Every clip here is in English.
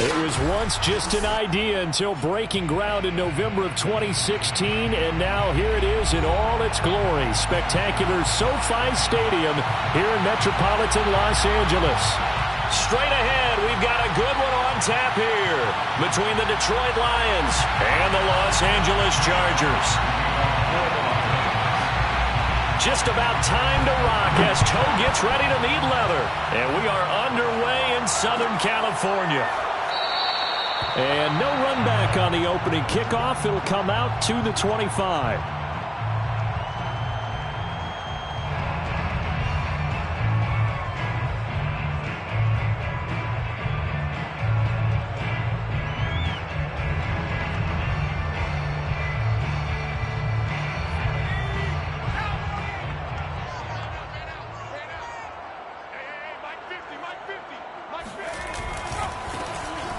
It was once just an idea until breaking ground in November of 2016, and now here it is in all its glory. Spectacular SoFi Stadium here in metropolitan Los Angeles. Straight ahead, we've got a good one on tap here between the Detroit Lions and the Los Angeles Chargers. Just about time to rock as toe gets ready to meet leather. And we are underway in Southern California. And no run back on the opening kickoff. It'll come out to the 25.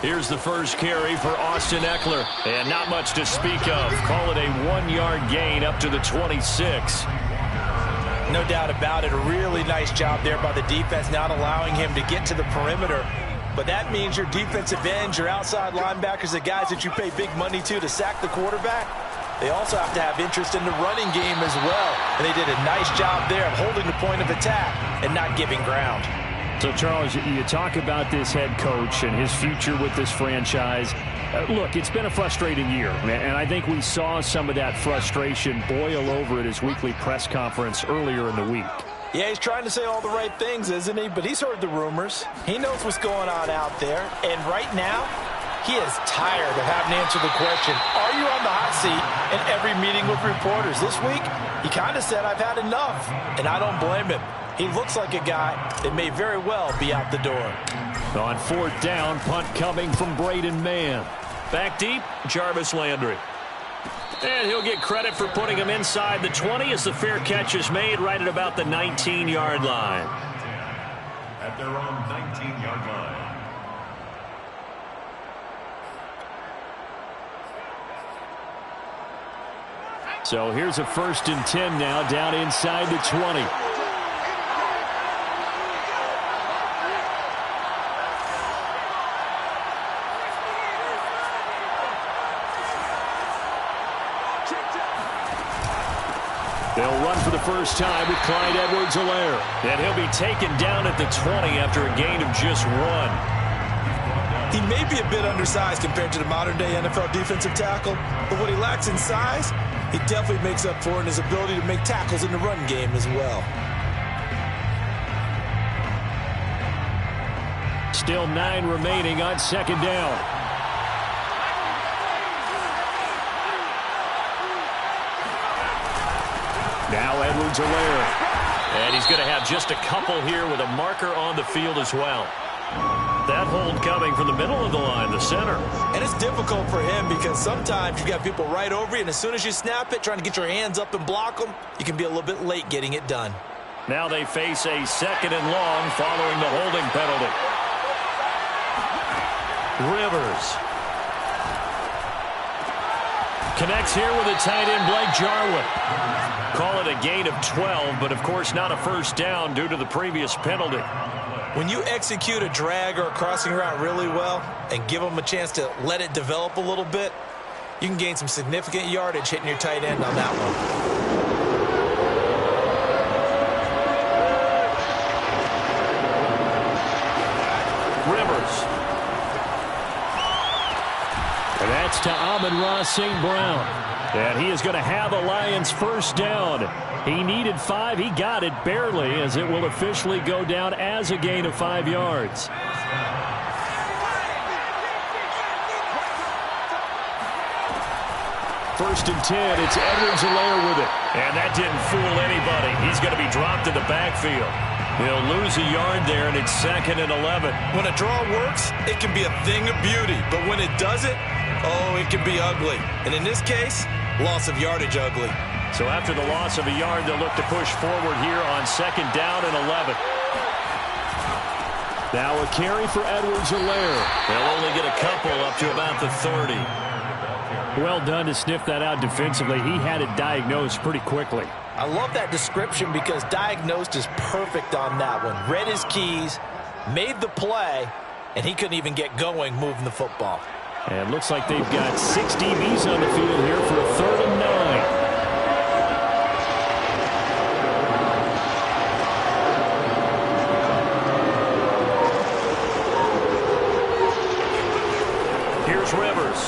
Here's the first carry for Austin Eckler. And not much to speak of. Call it a 1-yard gain up to the 26. No doubt about it. A really nice job there by the defense, not allowing him to get to the perimeter. But that means your defensive ends, your outside linebackers, the guys that you pay big money to sack the quarterback, they also have to have interest in the running game as well. And they did a nice job there of holding the point of attack and not giving ground. So, Charles, you talk about this head coach and his future with this franchise. Look, it's been a frustrating year, and I think we saw some of that frustration boil over at his weekly press conference earlier in the week. Yeah, he's trying to say all the right things, isn't he? But he's heard the rumors. He knows what's going on out there. And right now, he is tired of having to answer the question, are you on the hot seat in every meeting with reporters? This week, he kind of said, I've had enough. And I don't blame him. He looks like a guy that may very well be out the door. On fourth down, punt coming from Braden Mann. Back deep, Jarvis Landry. And he'll get credit for putting him inside the 20 as the fair catch is made right at about the 19-yard line. At their own 19-yard line. So here's a 1st and 10 now down inside the 20. They'll run for the first time with Clyde Edwards-Helaire. And he'll be taken down at the 20 after a gain of just 1. He may be a bit undersized compared to the modern-day NFL defensive tackle, but what he lacks in size, he definitely makes up for in his ability to make tackles in the run game as well. Still 9 remaining on 2nd down. Now Edwards-Helaire. And he's going to have just a couple here with a marker on the field as well. That hold coming from the middle of the line, the center. And it's difficult for him because sometimes you've got people right over you, and as soon as you snap it, trying to get your hands up and block them, you can be a little bit late getting it done. Now they face a 2nd and long following the holding penalty. Rivers connects here with a tight end, Blake Jarwin. Call it a gain of 12, but of course not a first down due to the previous penalty. When you execute a drag or a crossing route really well and give them a chance to let it develop a little bit, you can gain some significant yardage hitting your tight end on that one. Rivers. And that's to Amon-Ra St. Brown. And he is going to have a Lions first down. He needed 5. He got it barely as it will officially go down as a gain of 5 yards. First and 10. It's Edwards-Helaire with it. And that didn't fool anybody. He's going to be dropped in the backfield. He'll lose a yard there, and it's 2nd and 11. When a draw works, it can be a thing of beauty. But when it doesn't, oh, it can be ugly. And in this case, loss of yardage ugly. So after the loss of a yard, they'll look to push forward here on 2nd down and 11. Now a carry for Edwards-Helaire. They'll only get a couple up to about the 30. Well done to sniff that out defensively. He had it diagnosed pretty quickly. I love that description because diagnosed is perfect on that one. Read his keys, made the play, and he couldn't even get going moving the football. And looks like they've got 6 DBs on the field here for a 3rd and 9. Rivers.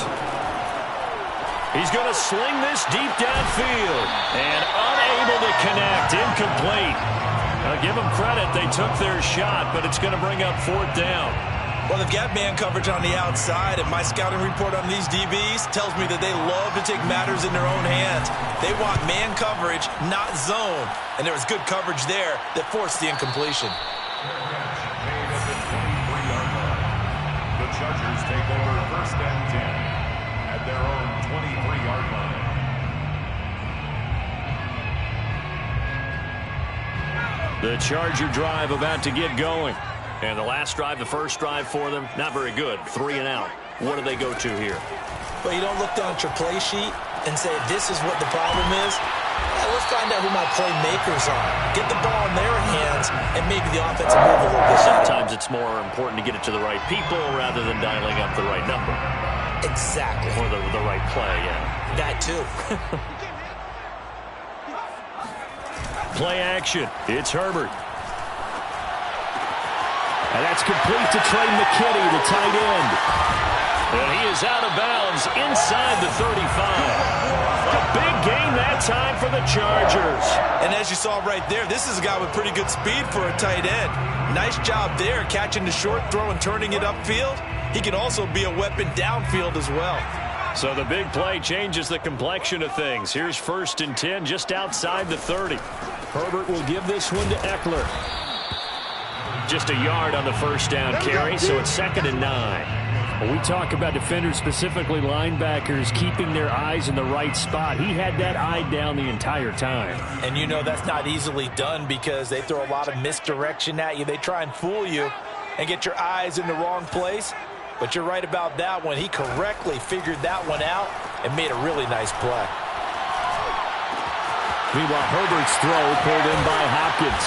He's going to sling this deep downfield and unable to connect. Incomplete. I'll give them credit. They took their shot, but it's going to bring up 4th down. Well, they've got man coverage on the outside, and my scouting report on these DBs tells me that they love to take matters in their own hands. They want man coverage, not zone. And there was good coverage there that forced the incompletion. The Chargers take over 1st and 10 at their own 23-yard line. The Charger drive about to get going. And the last drive, the first drive for them, not very good. 3 and out. What do they go to here? Well, you don't look down at your play sheet and say, this is what the problem is. Let's find out who my playmakers are. Get the ball in their hands, and maybe the offense will move a little bit. Sometimes it's more important to get it to the right people rather than dialing up the right number. Exactly. Or the right play, yeah. That too. Play action. It's Herbert. And that's complete to Trey McKitty, the tight end. And he is out of bounds inside the 35. A big gain that time for the Chargers. And as you saw right there, this is a guy with pretty good speed for a tight end. Nice job there, catching the short throw and turning it upfield. He can also be a weapon downfield as well. So the big play changes the complexion of things. Here's 1st and 10 just outside the 30. Herbert will give this one to Eckler. Just a yard on the 1st down carry, so it's 2nd and 9. When we talk about defenders, specifically linebackers, keeping their eyes in the right spot, he had that eye down the entire time. And you know that's not easily done because they throw a lot of misdirection at you. They try and fool you and get your eyes in the wrong place. But you're right about that one. He correctly figured that one out and made a really nice play. Meanwhile, Herbert's throw pulled in by Hopkins.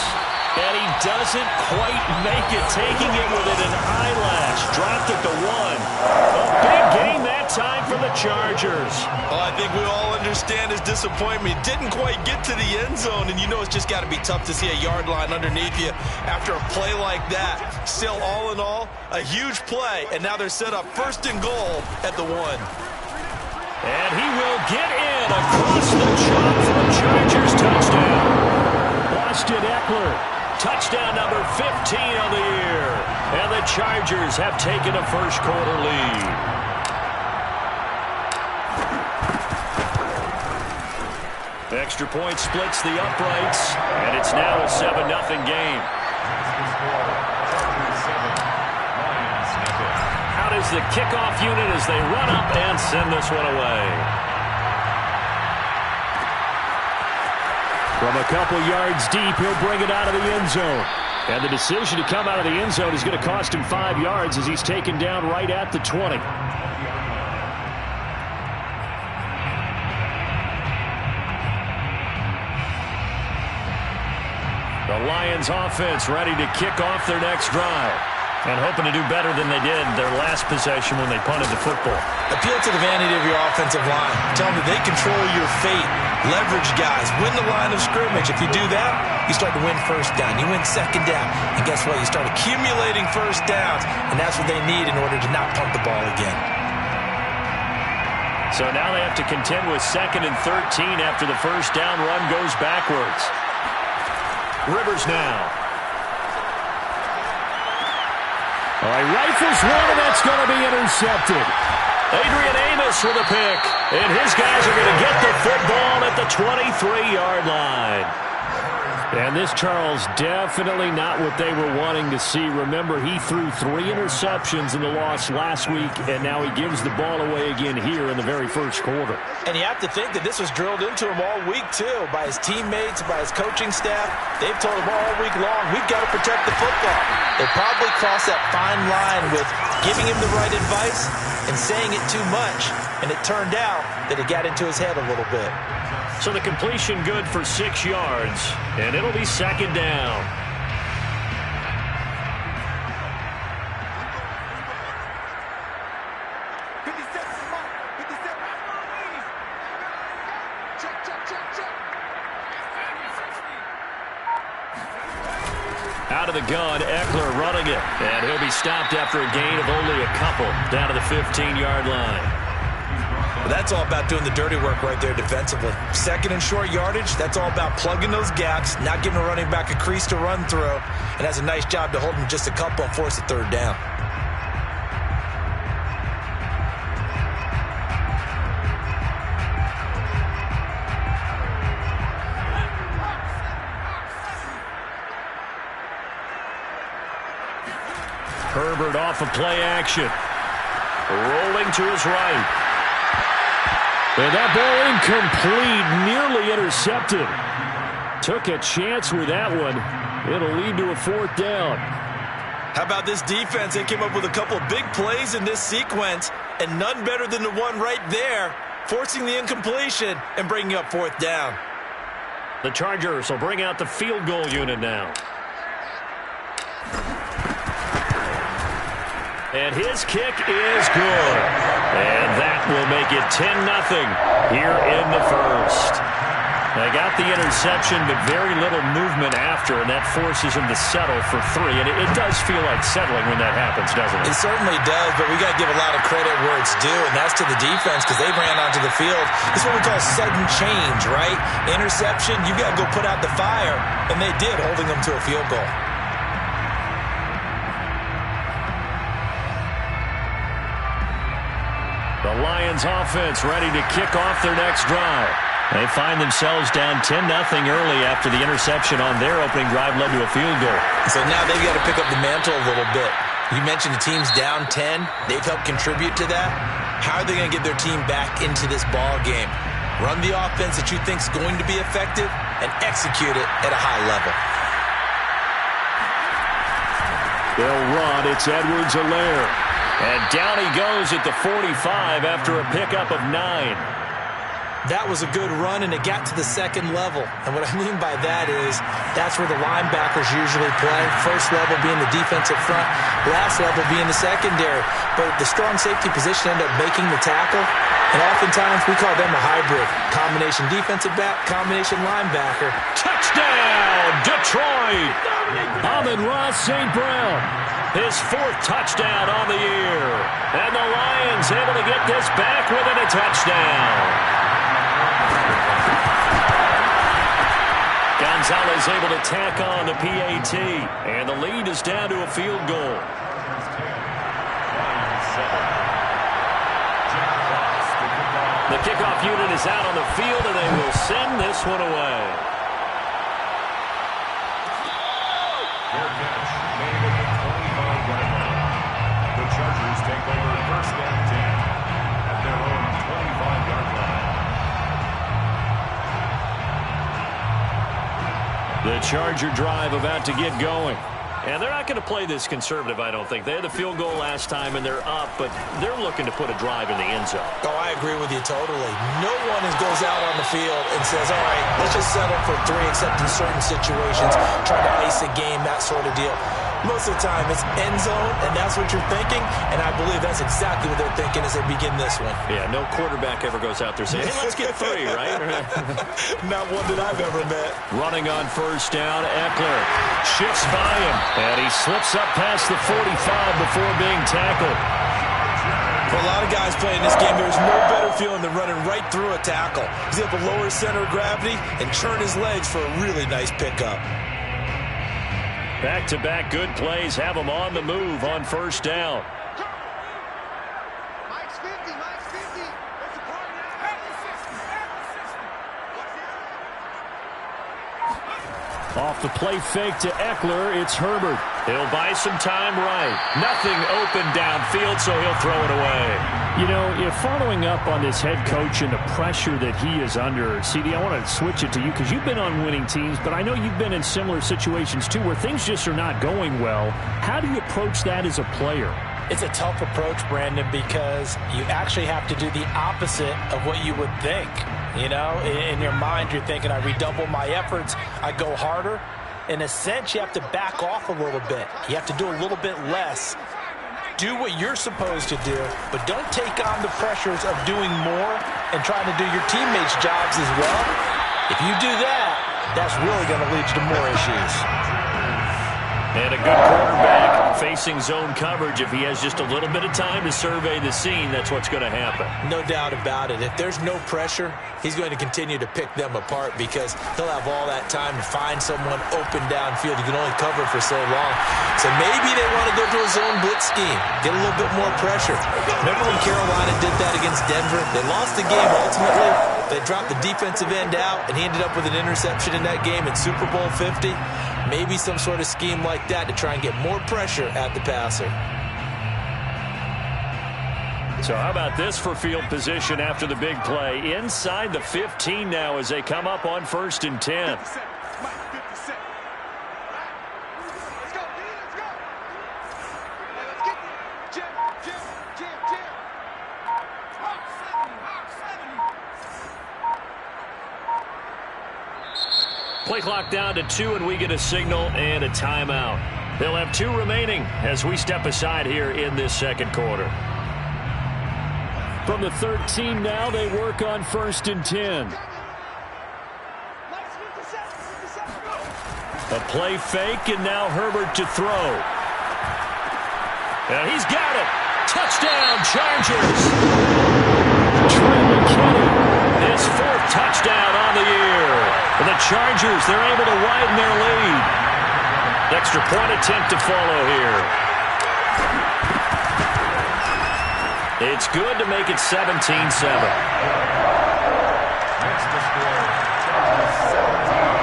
And he doesn't quite make it, taking it within an eyelash. Dropped it to 1. A big gain that time for the Chargers. Well, I think we all understand his disappointment. Didn't quite get to the end zone, and you know it's just got to be tough to see a yard line underneath you after a play like that. Still, all in all, a huge play, and now they're set up 1st and goal at the 1. And he will get in across the chalk for a Chargers touchdown. Austin Eckler. Touchdown number 15 on the year. And the Chargers have taken a 1st quarter lead. Extra point splits the uprights, and it's now a 7-0 game. Out is the kickoff unit as they run up and send this one away. From a couple yards deep, he'll bring it out of the end zone. And the decision to come out of the end zone is going to cost him 5 yards as he's taken down right at the 20. The Lions offense ready to kick off their next drive. And hoping to do better than they did their last possession when they punted the football. Appeal to the vanity of your offensive line. Tell them that they control your fate. Leverage guys. Win the line of scrimmage. If you do that, you start to win 1st down. You win 2nd down. And guess what? You start accumulating 1st downs. And that's what they need in order to not punt the ball again. So now they have to contend with 2nd and 13 after the 1st down run goes backwards. Rivers now. All right, rifles one, and that's going to be intercepted. Adrian Amos with a pick, and his guys are going to get the football at the 23-yard line. And this, Charles, definitely not what they were wanting to see. Remember, he threw 3 interceptions in the loss last week, and now he gives the ball away again here in the very 1st quarter. And you have to think that this was drilled into him all week, too, by his teammates, by his coaching staff. They've told him all week long, we've got to protect the football. They probably crossed that fine line with giving him the right advice and saying it too much. And it turned out that it got into his head a little bit. So the completion good for 6 yards, and it'll be 2nd down. Out of the gun, Eckler running it. And he'll be stopped after a gain of only a couple down to the 15-yard line. Well, that's all about doing the dirty work right there defensively. Second and short yardage, that's all about plugging those gaps, not giving a running back a crease to run through, and that's a nice job to hold him just a couple and force a third down. Herbert off of play action. Rolling to his right. And that ball incomplete, nearly intercepted. Took a chance with that one. It'll lead to a fourth down. How about this defense? They came up with a couple of big plays in this sequence, and none better than the one right there, forcing the incompletion and bringing up fourth down. The Chargers will bring out the field goal unit now. And his kick is good. And that will make it 10-0 here in the first. They got the interception, but very little movement after, and that forces him to settle for 3. And it does feel like settling when that happens, doesn't it? It certainly does, but we got to give a lot of credit where it's due, and that's to the defense because they ran onto the field. This is what we call sudden change, right? Interception, you got to go put out the fire, and they did, holding them to a field goal. The Lions offense ready to kick off their next drive. They find themselves down 10-0 early after the interception on their opening drive led to a field goal. So now they've got to pick up the mantle a little bit. You mentioned the team's down 10. They've helped contribute to that. How are they going to get their team back into this ball game? Run the offense that you think is going to be effective and execute it at a high level. They'll run. It's Edwards-Helaire. And down he goes at the 45 after a pickup of 9. That was a good run, and it got to the second level. And what I mean by that is that's where the linebackers usually play. First level being the defensive front, last level being the secondary. But the strong safety position ended up making the tackle. And oftentimes we call them a hybrid. Combination defensive back, combination linebacker. Touchdown, Detroit! Amon-Ra St. Brown. His 4th touchdown on the year. And the Lions able to get this back within a touchdown. Gonzalez able to tack on the PAT. And the lead is down to a field goal. The kickoff unit is out on the field, and they will send this one away. The Chargers take over first and 10 at their own 25-yard line. The Charger drive about to get going. And they're not going to play this conservative, I don't think. They had the field goal last time, and they're up, but they're looking to put a drive in the end zone. Oh, I agree with you totally. No one goes out on the field and says, all right, let's just settle for 3, except in certain situations, try to ice a game, that sort of deal. Most of the time, it's end zone, and that's what you're thinking, and I believe that's exactly what they're thinking as they begin this one. Yeah, no quarterback ever goes out there saying, hey, let's get 3, right? Not one that I've ever met. Running on first down, Eckler shifts by him, and he slips up past the 45 before being tackled. For a lot of guys playing this game, there's no better feeling than running right through a tackle. He's able to lower his center of gravity and churn his legs for a really nice pickup. Back-to-back good plays have them on the move on first down. Off the play fake to Eckler, it's Herbert. He'll buy some time right. Nothing open downfield, so he'll throw it away. You know, following up on this head coach and the pressure that he is under, CD, I want to switch it to you because you've been on winning teams, but I know you've been in similar situations too where things just are not going well. How do you approach that as a player? It's a tough approach, Brandon, because you actually have to do the opposite of what you would think. You know, in your mind, you're thinking, I redouble my efforts, I go harder. In a sense, you have to back off a little bit. You have to do a little bit less. Do what you're supposed to do, but don't take on the pressures of doing more and trying to do your teammates' jobs as well. If you do that, that's really going to lead to more issues. And a good quarterback facing zone coverage. If he has just a little bit of time to survey the scene, that's what's going to happen. No doubt about it. If there's no pressure, he's going to continue to pick them apart because he'll have all that time to find someone open downfield. You can only cover for so long. So maybe they want to go to a zone blitz scheme, get a little bit more pressure. Remember when Carolina did that against Denver? They lost the game ultimately. They dropped the defensive end out, and he ended up with an interception in that game in Super Bowl 50. Maybe some sort of scheme like that to try and get more pressure at the passer. So how about this for field position after the big play? Inside the 15 now as they come up on 1st and 10. Play clock down to 2, and we get a signal and a timeout. They'll have 2 remaining as we step aside here in this second quarter. From the 13 now, they work on 1st and 10. A play fake, and now Herbert to throw. And he's got it. Touchdown, Chargers. Trey McKinney, his 4th touchdown on the year. For the Chargers, they're able to widen their lead. Extra point attempt to follow here. It's good to make it 17-7. Next to score, 17-7.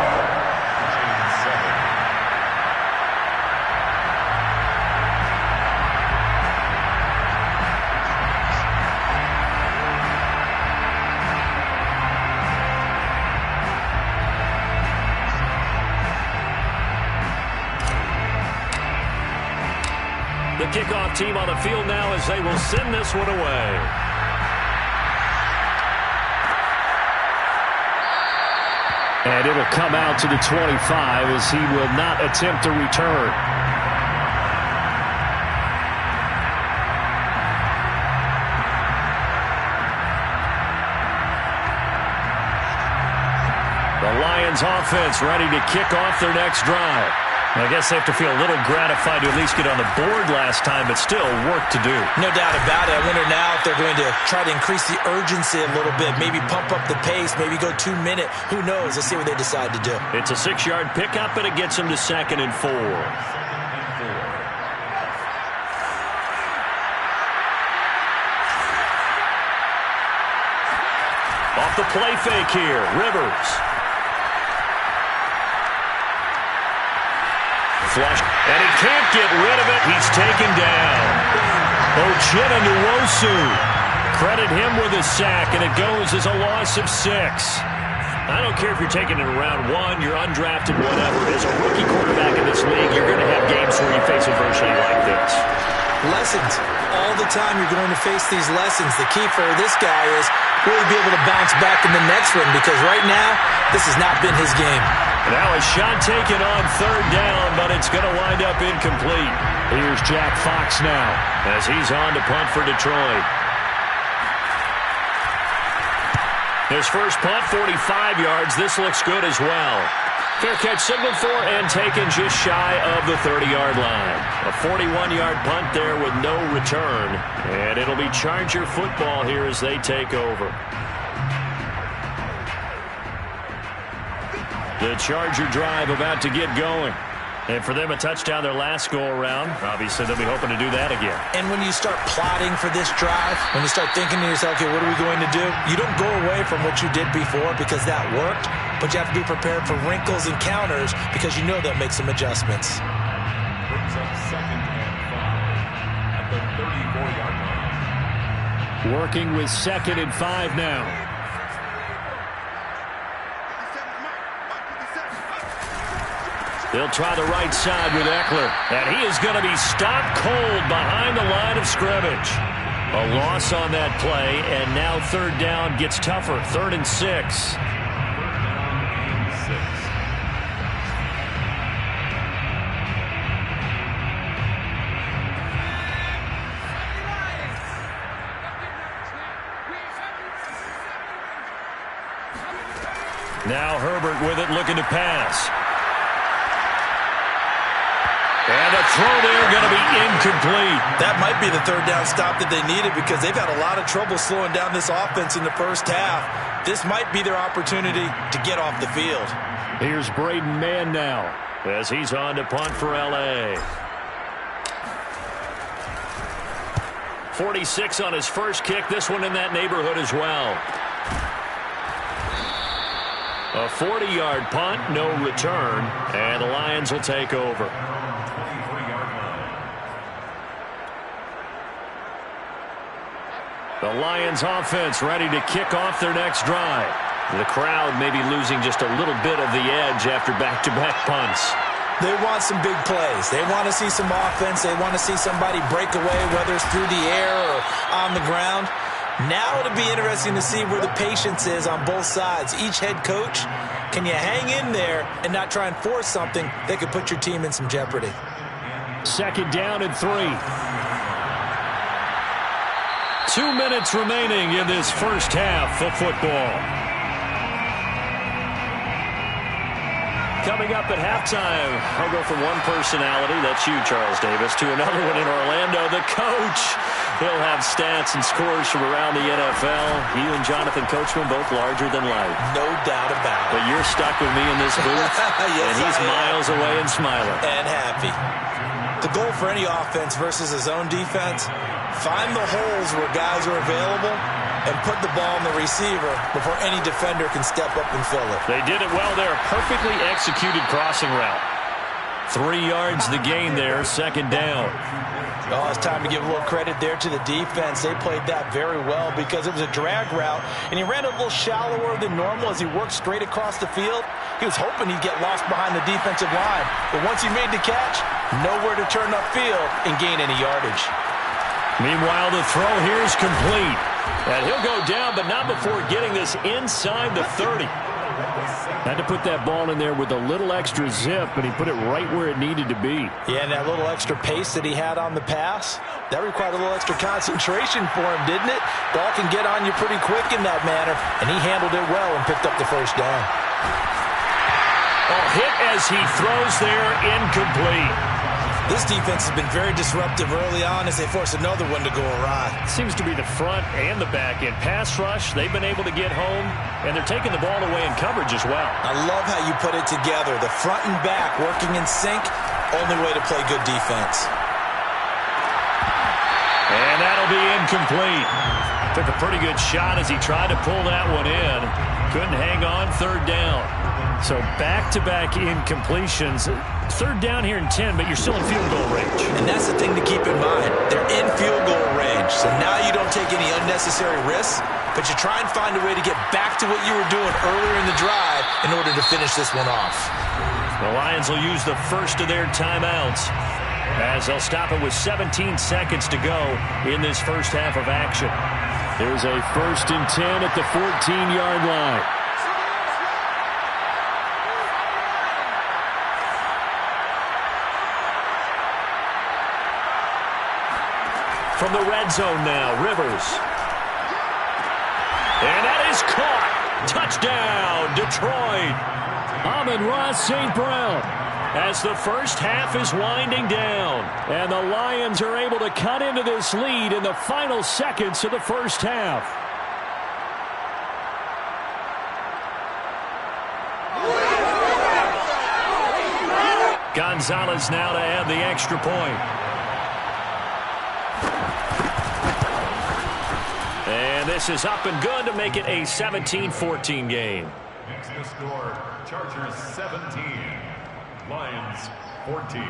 The kickoff team on the field now as they will send this one away. And it'll come out to the 25 as he will not attempt to return. The Lions offense ready to kick off their next drive. I guess they have to feel a little gratified to at least get on the board last time, but still work to do. No doubt about it. I wonder now if they're going to try to increase the urgency a little bit, maybe pump up the pace, maybe go 2-minute. Who knows? Let's see what they decide to do. It's a 6-yard pickup, and it gets them to 2nd and 4. Off the play fake here, Rivers. Flush, and he can't get rid of it. He's taken down. Ochena Nwosu. Credit him with a sack, and it goes as a loss of 6. I don't care if you're taking it in round 1, you're undrafted, whatever. As a rookie quarterback in this league, you're going to have games where you face adversity like this. Lessons. All the time you're going to face these lessons. The key for this guy is really be able to bounce back in the next one because right now, this has not been his game. Now a shot taken on 3rd down, but it's going to wind up incomplete. Here's Jack Fox now as he's on to punt for Detroit. His first punt, 45 yards. This looks good as well. Fair catch signaled for and taken just shy of the 30-yard line. A 41-yard punt there with no return. And it'll be Charger football here as they take over. The Charger drive about to get going. And for them, a touchdown their last go-around. Obviously, they'll be hoping to do that again. And when you start plotting for this drive, when you start thinking to yourself, okay, what are we going to do? You don't go away from what you did before because that worked, but you have to be prepared for wrinkles and counters because you know they'll make some adjustments. Brings up 2nd and 5 at the 34-yard line. Working with 2nd and 5 now. They'll try the right side with Eckler. And he is going to be stopped cold behind the line of scrimmage. A loss on that play, and now 3rd down gets tougher. 3rd and 6. Now Herbert with it, looking to pass. And the throw there going to be incomplete. That might be the third down stop that they needed because they've had a lot of trouble slowing down this offense in the first half. This might be their opportunity to get off the field. Here's Braden Mann now as he's on to punt for L.A. 46 on his first kick. This one in that neighborhood as well. A 40-yard punt, no return, and the Lions will take over. The Lions offense ready to kick off their next drive. The crowd may be losing just a little bit of the edge after back-to-back punts. They want some big plays. They want to see some offense. They want to see somebody break away, whether it's through the air or on the ground. Now it'll be interesting to see where the patience is on both sides. Each head coach, can you hang in there and not try and force something that could put your team in some jeopardy? 2nd down and 3. 2 minutes remaining in this first half of football. Coming up at halftime, I'll go from one personality, that's you, Charles Davis, to another one in Orlando, the coach. He'll have stats and scores from around the NFL. You and Jonathan Coachman both larger than life. No doubt about it. But you're stuck with me in this booth, yes, and he's miles away and smiling. And happy. The goal for any offense versus a zone defense, find the holes where guys are available and put the ball in the receiver before any defender can step up and fill it. They did it well there. Perfectly executed crossing route. 3 yards the gain there, 2nd down. Oh, it's time to give a little credit there to the defense. They played that very well because it was a drag route, and he ran a little shallower than normal as he worked straight across the field. He was hoping he'd get lost behind the defensive line, but once he made the catch, nowhere to turn upfield and gain any yardage. Meanwhile, the throw here is complete. And he'll go down, but not before getting this inside the 30. Had to put that ball in there with a little extra zip, but he put it right where it needed to be. Yeah, and that little extra pace that he had on the pass, that required a little extra concentration for him, didn't it? Ball can get on you pretty quick in that manner, and he handled it well and picked up the first down. Oh, hit as he throws there, incomplete. This defense has been very disruptive early on as they force another one to go awry. Seems to be the front and the back end. Pass rush, they've been able to get home, and they're taking the ball away in coverage as well. I love how you put it together. The front and back working in sync, only way to play good defense. And that'll be incomplete. Took a pretty good shot as he tried to pull that one in. Couldn't hang on, 3rd down. So back-to-back incompletions. 3rd down here in 10, but you're still in field goal range. And that's the thing to keep in mind. They're in field goal range. So now you don't take any unnecessary risks, but you try and find a way to get back to what you were doing earlier in the drive in order to finish this one off. The Lions will use the first of their timeouts as they'll stop it with 17 seconds to go in this first half of action. There's a 1st and 10 at the 14-yard line. From the red zone now, Rivers. And that is caught. Touchdown, Detroit. Amon-Ra St. Brown. As the first half is winding down. And the Lions are able to cut into this lead in the final seconds of the first half. Gonzalez now to add the extra point. And this is up and good to make it a 17-14 game. Next to score, Chargers 17, Lions 14.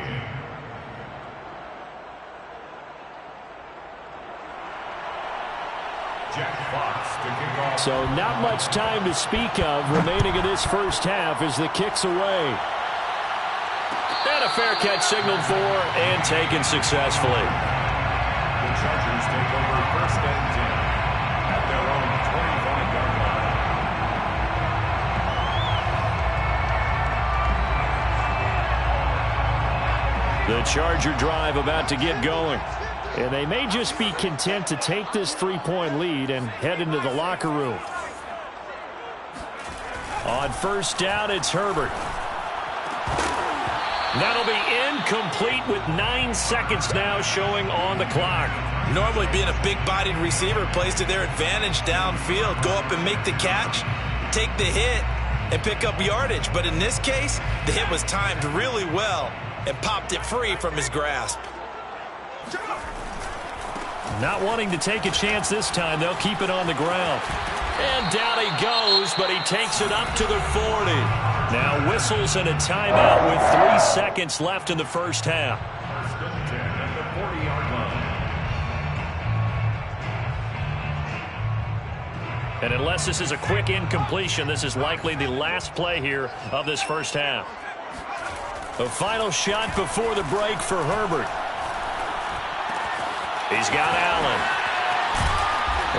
Jack Fox to kick off. So not much time to speak of remaining in this first half as the kick's away. And a fair catch signaled for and taken successfully. The Chargers take over 1st and 10 at their own 25-yard line. The Charger drive about to get going. And they may just be content to take this 3-point lead and head into the locker room. On 1st down, it's Herbert. That'll be incomplete with 9 seconds now showing on the clock. Normally being a big-bodied receiver plays to their advantage downfield. Go up and make the catch, take the hit, and pick up yardage. But in this case, the hit was timed really well and popped it free from his grasp. Not wanting to take a chance this time. They'll keep it on the ground. And down he goes, but he takes it up to the 40. Now whistles and a timeout with 3 seconds left in the first half. First and 10 at the 40-yard line. And unless this is a quick incompletion, this is likely the last play here of this first half. A final shot before the break for Herbert. He's got Allen.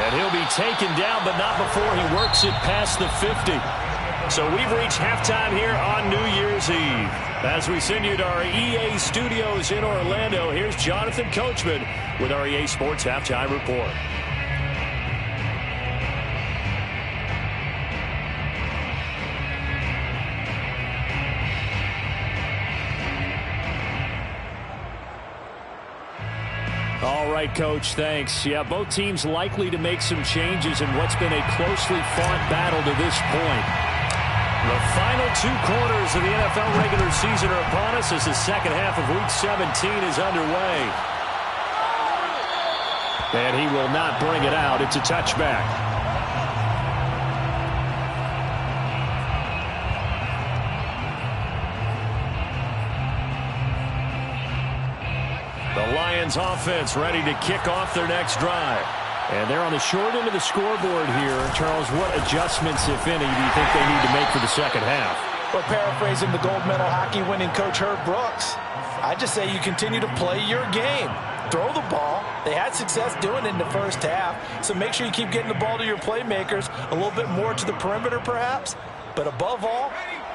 And he'll be taken down, but not before he works it past the 50. So we've reached halftime here on New Year's Eve. As we send you to our EA studios in Orlando, here's Jonathan Coachman with our EA Sports Halftime Report. All right, Coach, thanks. Yeah, both teams likely to make some changes in what's been a closely fought battle to this point. The final 2 quarters of the NFL regular season are upon us as the second half of Week 17 is underway. And he will not bring it out. It's a touchback. The Lions offense ready to kick off their next drive. And they're on the short end of the scoreboard here. Charles, what adjustments, if any, do you think they need to make for the second half? Well, paraphrasing the gold medal hockey winning coach Herb Brooks, I just say you continue to play your game. Throw the ball. They had success doing it in the first half, so make sure you keep getting the ball to your playmakers, a little bit more to the perimeter perhaps, but above all,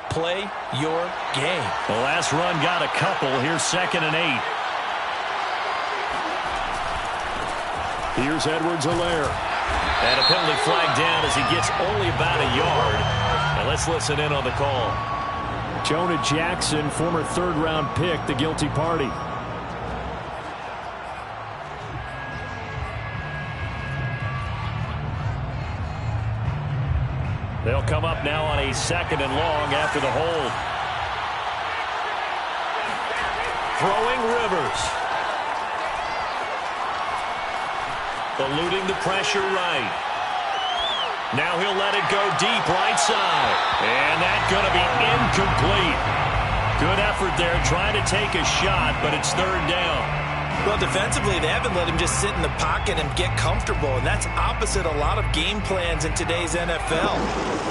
play your game. The last run got a couple. Here's 2nd and 8. Here's Edwards-Helaire. And a penalty flag down as he gets only about a yard. And let's listen in on the call. Jonah Jackson, former 3rd-round pick, the guilty party. They'll come up now on a 2nd and long after the hold. Throwing Rivers. Eluding the pressure right. Now he'll let it go deep right side. And that's going to be incomplete. Good effort there trying to take a shot, but it's 3rd down. Well, defensively, they haven't let him just sit in the pocket and get comfortable, and that's opposite a lot of game plans in today's NFL.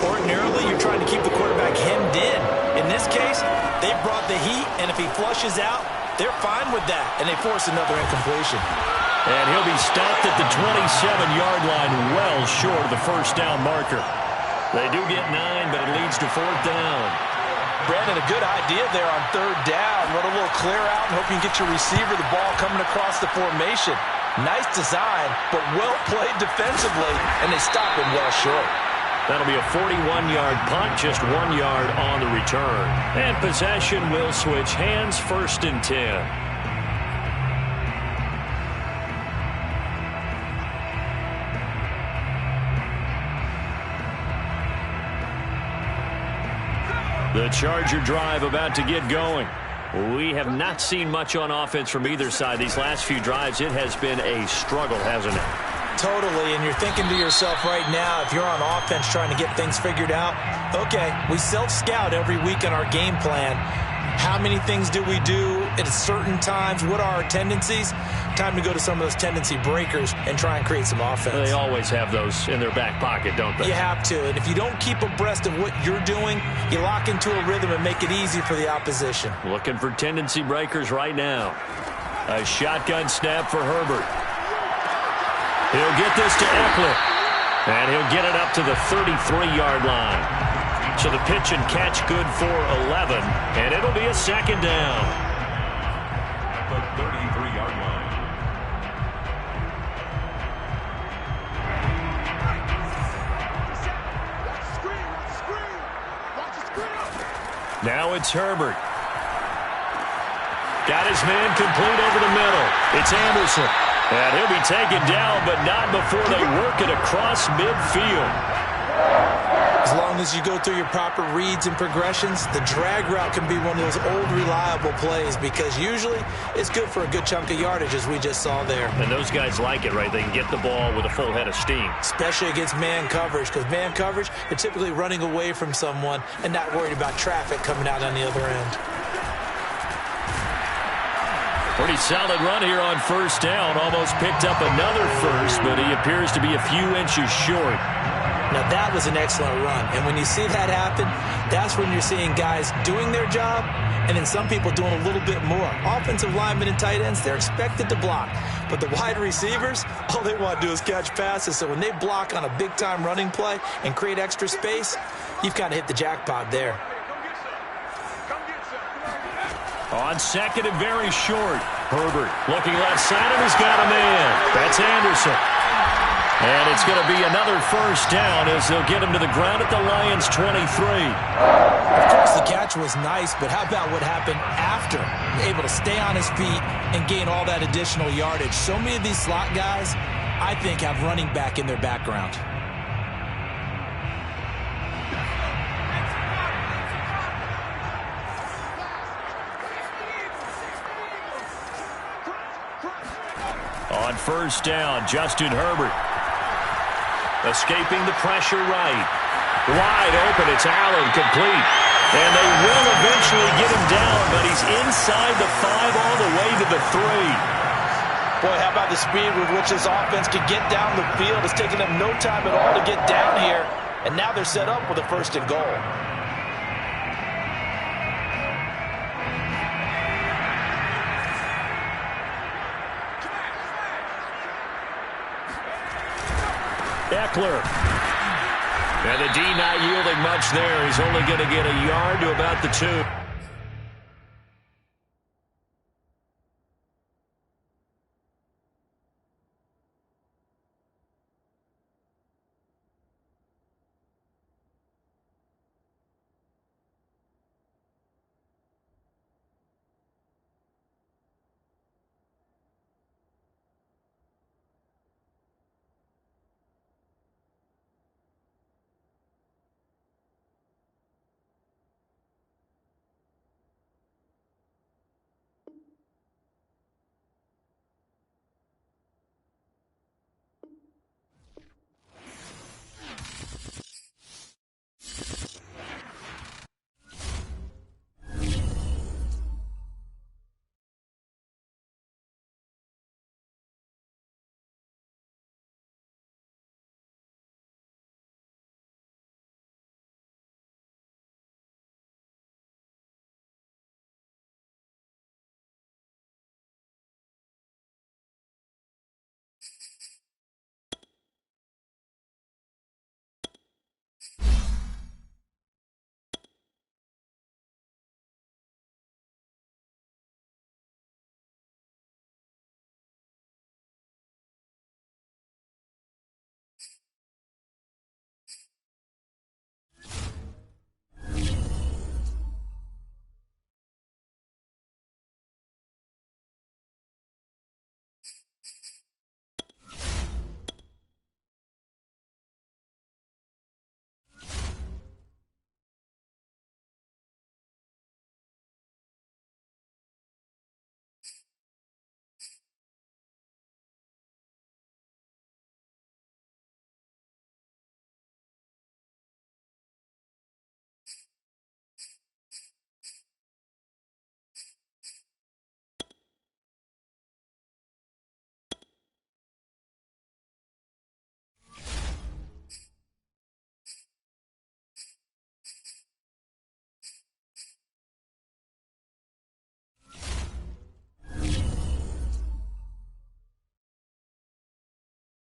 Ordinarily, you're trying to keep the quarterback hemmed in. In this case, they brought the heat, and if he flushes out, they're fine with that, and they force another incompletion. And he'll be stopped at the 27-yard line, well short of the first down marker. They do get 9, but it leads to 4th down. Brandon, a good idea there on 3rd down. Run a little clear out and hope you can get your receiver the ball coming across the formation. Nice design, but well played defensively, and they stop him well short. That'll be a 41-yard punt, just 1 yard on the return. And possession will switch hands, 1st and 10. The Charger drive about to get going. We have not seen much on offense from either side. These last few drives, it has been a struggle, hasn't it? Totally, and you're thinking to yourself right now, if you're on offense trying to get things figured out, okay, we self-scout every week in our game plan. How many things do we do at certain times? What are our tendencies? Time to go to some of those tendency breakers and try and create some offense. They always have those in their back pocket, don't they? You have to, and if you don't keep abreast of what you're doing, you lock into a rhythm and make it easy for the opposition. Looking for tendency breakers right now. A shotgun snap for Herbert. He'll get this to Eckler, and he'll get it up to the 33-yard line. So the pitch and catch good for 11, and it'll be a 2nd down. At the 33-yard line. Now it's Herbert. Got his man complete over the middle. It's Anderson. And he'll be taken down, but not before they work it across midfield. As long as you go through your proper reads and progressions, the drag route can be one of those old reliable plays because usually it's good for a good chunk of yardage, as we just saw there. And those guys like it, right? They can get the ball with a full head of steam. Especially against man coverage, because man coverage, they're typically running away from someone and not worried about traffic coming out on the other end. Pretty solid run here on first down. Almost picked up another first, but he appears to be a few inches short. Now, that was an excellent run. And when you see that happen, that's when you're seeing guys doing their job and then some people doing a little bit more. Offensive linemen and tight ends, they're expected to block. But the wide receivers, all they want to do is catch passes. So when they block on a big-time running play and create extra space, you've kind of hit the jackpot there. On second and very short. Herbert looking left side, and he's got a man. That's Anderson. And it's going to be another first down as they'll get him to the ground at the Lions' 23. Of course, the catch was nice, but how about what happened after? Able to stay on his feet and gain all that additional yardage. So many of these slot guys, I think, have running back in their background. On first down, Justin Herbert. Escaping the pressure right. Wide open, it's Allen, complete. And they will eventually get him down, but he's inside the 5 all the way to the 3. Boy, how about the speed with which this offense can get down the field? It's taking them no time at all to get down here. And now they're set up with a first and goal. Eckler. And the D not yielding much there. He's only going to get a yard to about the 2.